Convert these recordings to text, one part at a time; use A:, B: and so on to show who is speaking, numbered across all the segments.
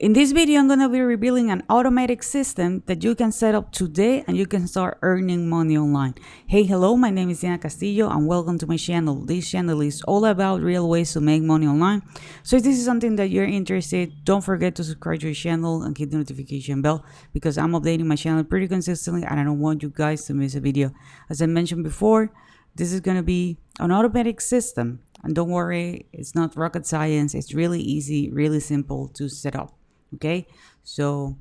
A: In this video, I'm going to be revealing an automatic system that you can set up today and you can start earning money online. Hey, hello, my name is Diana Castillo and welcome to my channel. This channel is all about real ways to make money online. So if this is something that you're interested, don't forget to subscribe to the channel and hit the notification bell because I'm updating my channel pretty consistently and I don't want you guys to miss a video. As I mentioned before, this is going to be an automatic system. And don't worry, it's not rocket science. It's really easy, really simple to set up. Okay, so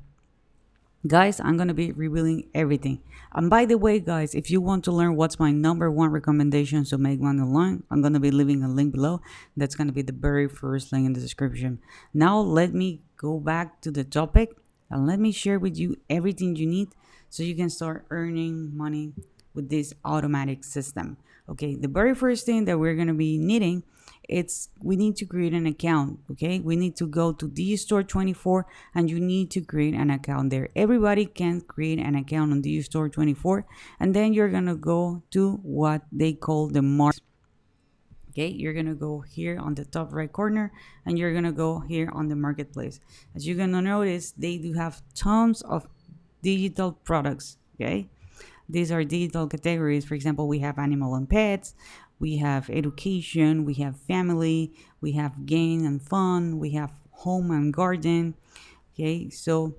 A: guys, I'm gonna be revealing everything. And by the way, guys, if you want to learn what's my #1 recommendation to make money online, I'm gonna be leaving a link below. That's gonna be the very first link in the description. Now let me go back to the topic and let me share with you everything you need so you can start earning money with this automatic system. Okay, the very first thing that we're gonna be needing, we need to create an account. Okay, we need to go to Digistore24 and you need to create an account there. Everybody can create an account on Digistore24 and then you're gonna go to what they call the market. Okay, you're gonna go here on the top right corner and you're gonna go here on the marketplace. As you're gonna notice, they do have tons of digital products. Okay, these are digital categories. For example, we have animal and pets, we have education, we have family, we have game and fun, we have home and garden. Okay, so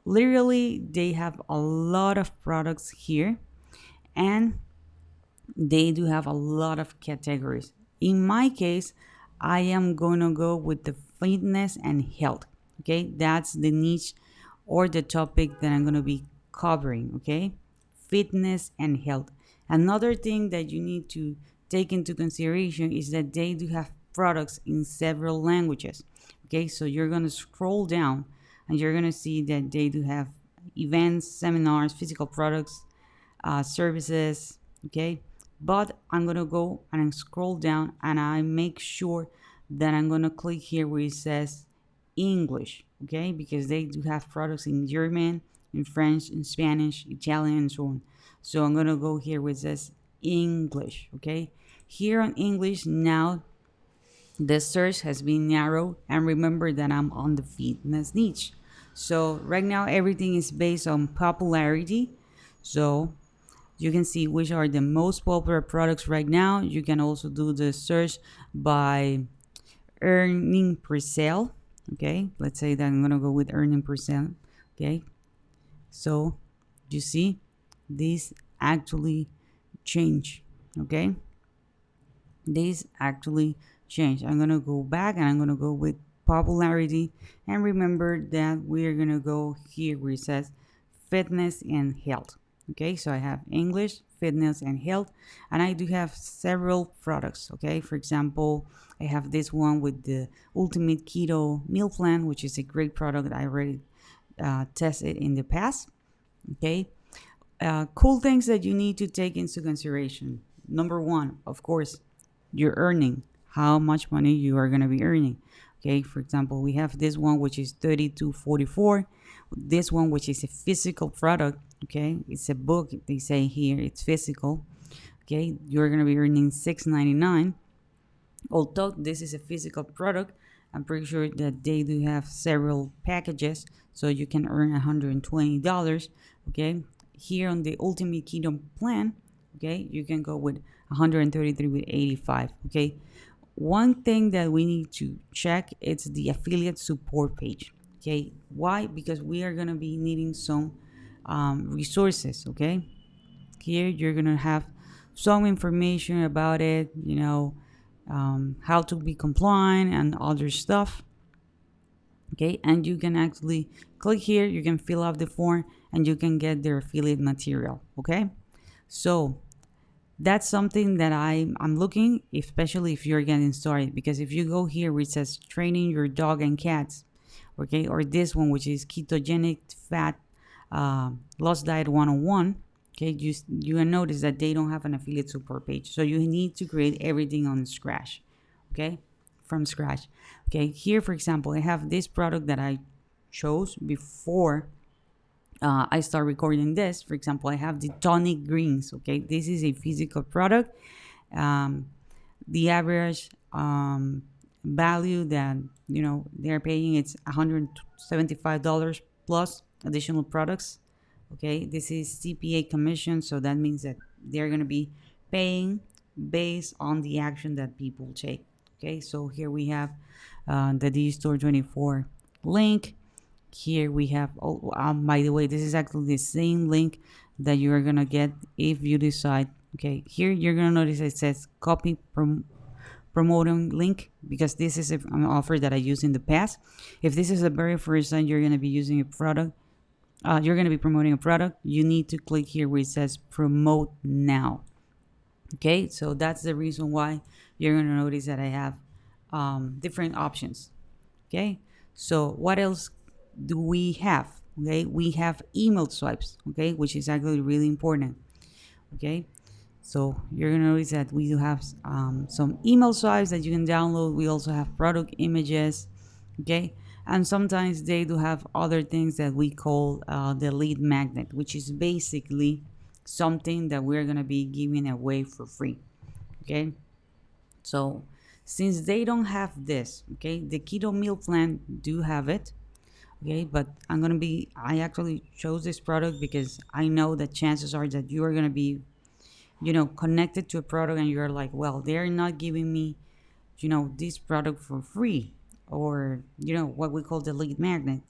A: literally they have a lot of products here and they do have a lot of categories. In my case, I am gonna go with the fitness and health. Okay, that's the niche or the topic that I'm gonna be covering. Okay, fitness and health. Another thing that you need to take into consideration is that they do have products in several languages. Okay, so you're going to scroll down and you're going to see that they do have events, seminars, physical products, services. Okay, but I'm going to go and scroll down and I make sure that I'm going to click here where it says English. Okay, because they do have products in German, in French, in Spanish, Italian, and so on. So I'm going to go here where it says English. Okay, here on English, now the search has been narrowed, and remember that I'm on the fitness niche. So right now everything is based on popularity. So you can see which are the most popular products right now. You can also do the search by earning per sale. Okay, let's say that I'm gonna go with earning per sale. Okay, so you see these actually change. Okay, these actually change. I'm gonna go back and I'm gonna go with popularity, and remember that we're gonna go here where it says fitness and health. Okay, so I have English, fitness and health, and I do have several products. Okay, for example, I have this one with the ultimate keto meal plan, which is a great product I already tested in the past. Okay, cool things that you need to take into consideration. Number one, of course, you're earning, how much money you are going to be earning. Okay, for example, we have this one which is 32.44, this one which is a physical product. Okay, it's a book, they say here it's physical. Okay, you're going to be earning $6.99. Although this is a physical product, I'm pretty sure that they do have several packages, so you can earn $120. Okay, here on the ultimate keto plan, okay, you can go with 133 with 85. Okay, one thing that we need to check is the affiliate support page. Okay, why? Because we are going to be needing some resources. Okay, here you're going to have some information about it, how to be compliant and other stuff. Okay, and you can actually click here, you can fill out the form and you can get their affiliate material. Okay, so that's something that I'm looking, especially if you're getting started, because if you go here where it says training your dog and cats, okay, or this one which is ketogenic fat loss diet 101, okay, you will notice that they don't have an affiliate support page, so you need to create everything on scratch. Okay, from scratch. Okay, here for example, I have this product that I chose before I start recording this. For example, I have the tonic greens. Okay, this is a physical product. The average value that they're paying, it's $175 plus additional products. Okay, this is CPA commission, so that means that they're going to be paying based on the action that people take. Okay, so here we have the D-Store 24 link. Here we have, oh, by the way, this is actually the same link that you are gonna get if you decide. Okay, here you're gonna notice it says copy promoting link, because this is an offer that I used in the past. If this is the very first time you're gonna be using a product, you're gonna be promoting a product, you need to click here where it says promote now. Okay, so that's the reason why you're gonna notice that I have different options. Okay, so what else do we have? Okay, we have email swipes. Okay, which is actually really important. Okay, so you're gonna notice that we do have some email swipes that you can download. We also have product images. Okay, and sometimes they do have other things that we call the lead magnet, which is basically something that we're gonna be giving away for free. Okay, so since they don't have this, okay, the keto meal plan do have it. Okay, but I actually chose this product because I know that chances are that you are gonna be connected to a product and you're like, well, they're not giving me this product for free, or what we call the lead magnet.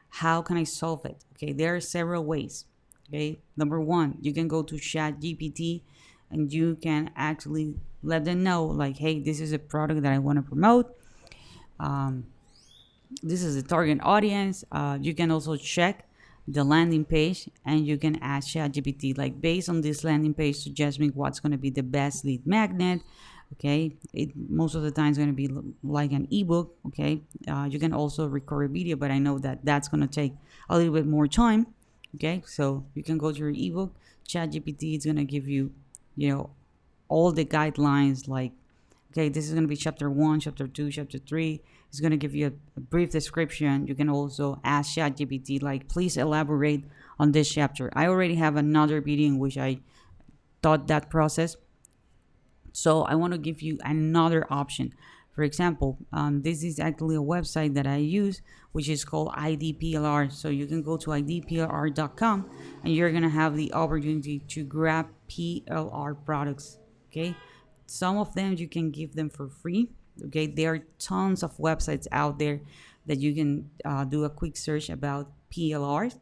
A: How can I solve it? Okay, there are several ways. Okay, number one, you can go to chat gpt and you can actually let them know like, hey, this is a product that I want to promote. This is the target audience. You can also check the landing page and you can ask ChatGPT, like, based on this landing page, suggest me what's going to be the best lead magnet. Okay, it most of the time is going to be like an ebook. Okay, you can also record a video, but I know that that's going to take a little bit more time. Okay, so you can go to your ebook. ChatGPT is going to give you, all the guidelines, like, okay, this is going to be chapter 1, chapter 2, chapter 3. It's going to give you a brief description. You can also ask ChatGPT, like, please elaborate on this chapter. I already have another video in which I taught that process. So I want to give you another option. For example, this is actually a website that I use, which is called Idplr. So you can go to idplr.com and you're going to have the opportunity to grab PLR products. Okay, some of them you can give them for free. Okay, there are tons of websites out there that you can do a quick search about PLRs.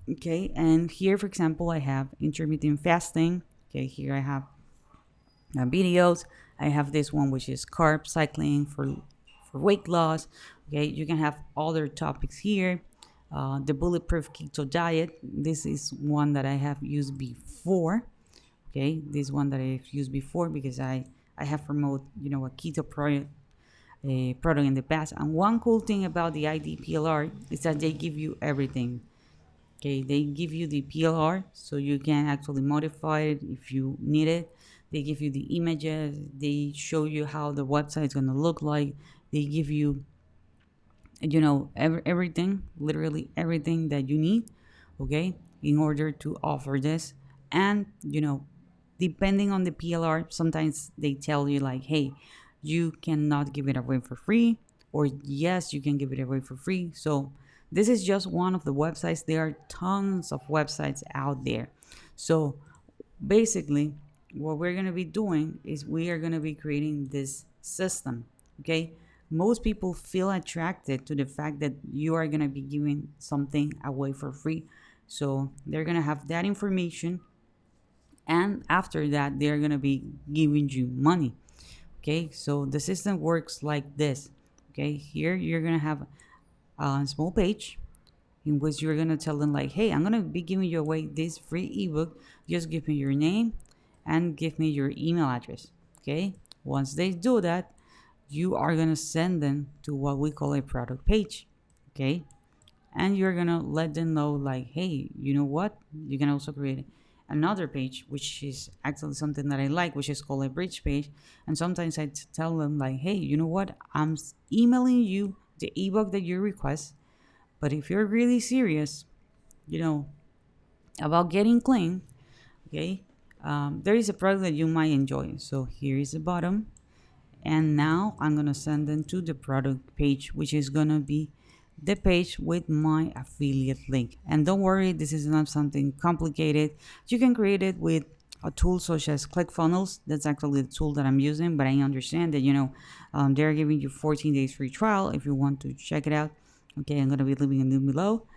A: Okay, and here, for example, I have intermittent fasting. Okay, here I have videos. I have this one, which is carb cycling for weight loss. Okay, you can have other topics here. The bulletproof keto diet. This is one that I have used before. Okay, this one that I've used before because I have promoted a keto product in the past. And one cool thing about the IDPLR is that they give you everything. Okay, they give you the PLR so you can actually modify it if you need it. They give you the images. They show you how the website is going to look like. They give you, everything, literally everything that you need, okay, in order to offer this. And, depending on the PLR, sometimes they tell you like, hey, you cannot give it away for free, or yes, you can give it away for free. So this is just one of the websites. There are tons of websites out there. So basically, what we're going to be doing is we are going to be creating this system. Okay, most people feel attracted to the fact that you are going to be giving something away for free, so they're going to have that information, and after that they're going to be giving you money. Okay, so the system works like this. Okay, here you're going to have a small page in which you're going to tell them like, hey, I'm going to be giving you away this free ebook. Just give me your name and give me your email address. Okay, once they do that, you are going to send them to what we call a product page. Okay, and you're going to let them know like, hey, you know what, you can also create another page, which is actually something that I like, which is called a bridge page. And sometimes I tell them like, hey, you know what, I'm emailing you the ebook that you request, but if you're really serious about getting clean, okay, there is a product that you might enjoy. So here is the bottom, And now I'm gonna send them to the product page, which is gonna be the page with my affiliate link. And don't worry, this is not something complicated. You can create it with a tool such as ClickFunnels. That's actually the tool that I'm using, but I understand that they're giving you 14 days free trial if you want to check it out. Okay, I'm gonna be leaving a link below.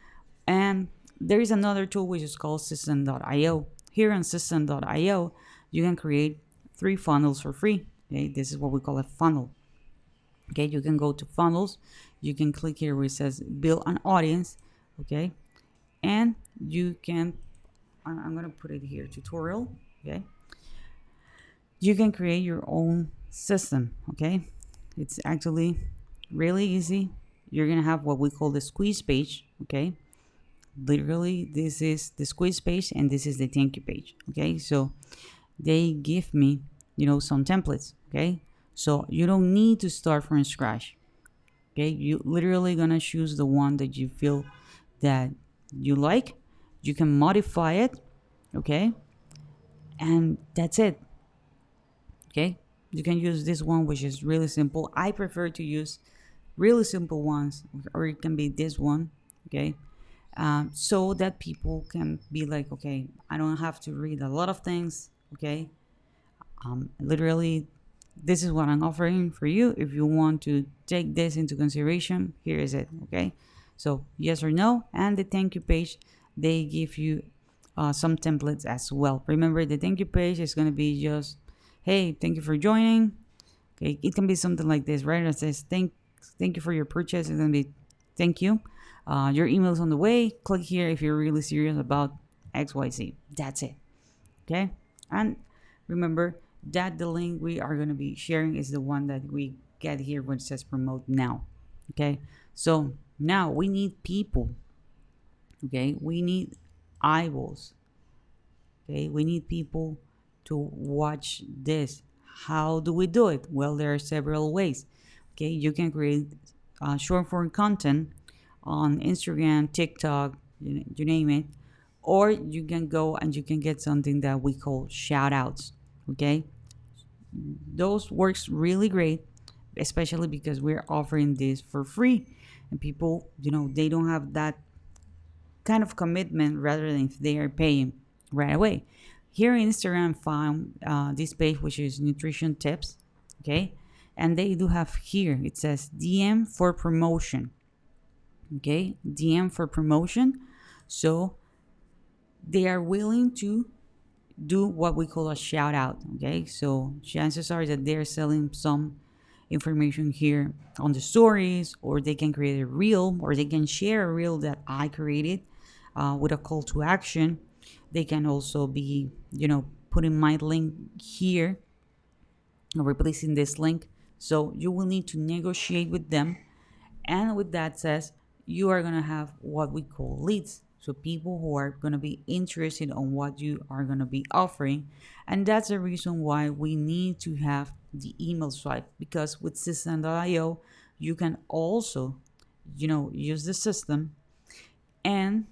A: And there is another tool which is called System.io. Here on System.io, you can create 3 funnels for free. Okay, this is what we call a funnel. Okay, you can go to funnels, you can click here where it says build an audience. Okay, and you can, I'm gonna put it here, tutorial. Okay, you can create your own system. Okay, it's actually really easy. You're gonna have what we call the squeeze page. Okay, literally this is the squeeze page and this is the thank you page. Okay, so they give me some templates. Okay, so you don't need to start from scratch. Okay, you literally gonna choose the one that you feel that you like. You can modify it. Okay, and that's it. Okay, you can use this one, which is really simple. I prefer to use really simple ones, or it can be this one. Okay, so that people can be like, okay, I don't have to read a lot of things. Okay, literally, this is what I'm offering for you. If you want to take this into consideration, here is it. Okay, so yes or no. And the thank you page, they give you some templates as well. Remember, the thank you page is going to be just, hey, thank you for joining. Okay, it can be something like this, right? It says thank you for your purchase. It's going to be thank you. Your email's on the way. Click here if you're really serious about XYZ. That's it. Okay, and remember that the link we are going to be sharing is the one that we get here when it says promote now. Okay, so now we need people. Okay, we need eyeballs. Okay, we need people to watch this. How do we do it? Well, there are several ways. Okay, you can create short form content on Instagram, TikTok, you name it, or you can go and you can get something that we call shout outs. Okay, those works really great, especially because we're offering this for free, and people, they don't have that kind of commitment rather than if they are paying right away. Here in Instagram, found this page which is nutrition tips. Okay, and they do have here, it says DM for promotion. Okay, DM for promotion. So they are willing to do what we call a shout out. Okay, so chances are that they're selling some information here on the stories, or they can create a reel, or they can share a reel that I created with a call to action. They can also be putting my link here or replacing this link. So you will need to negotiate with them, and with that says, you are going to have what we call leads. So people who are going to be interested on what you are going to be offering. And that's the reason why we need to have the email swipe, because with System.io, you can also, use the system and,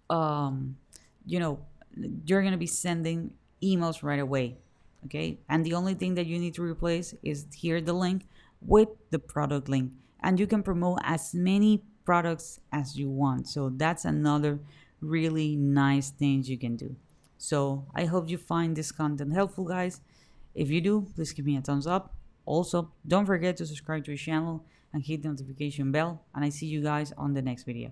A: you're going to be sending emails right away. Okay. And the only thing that you need to replace is here the link with the product link. And you can promote as many products as you want. So that's another really nice thing you can do. So I hope you find this content helpful, guys. If you do, please give me a thumbs up. Also, don't forget to subscribe to the channel and hit the notification bell. And I see you guys on the next video.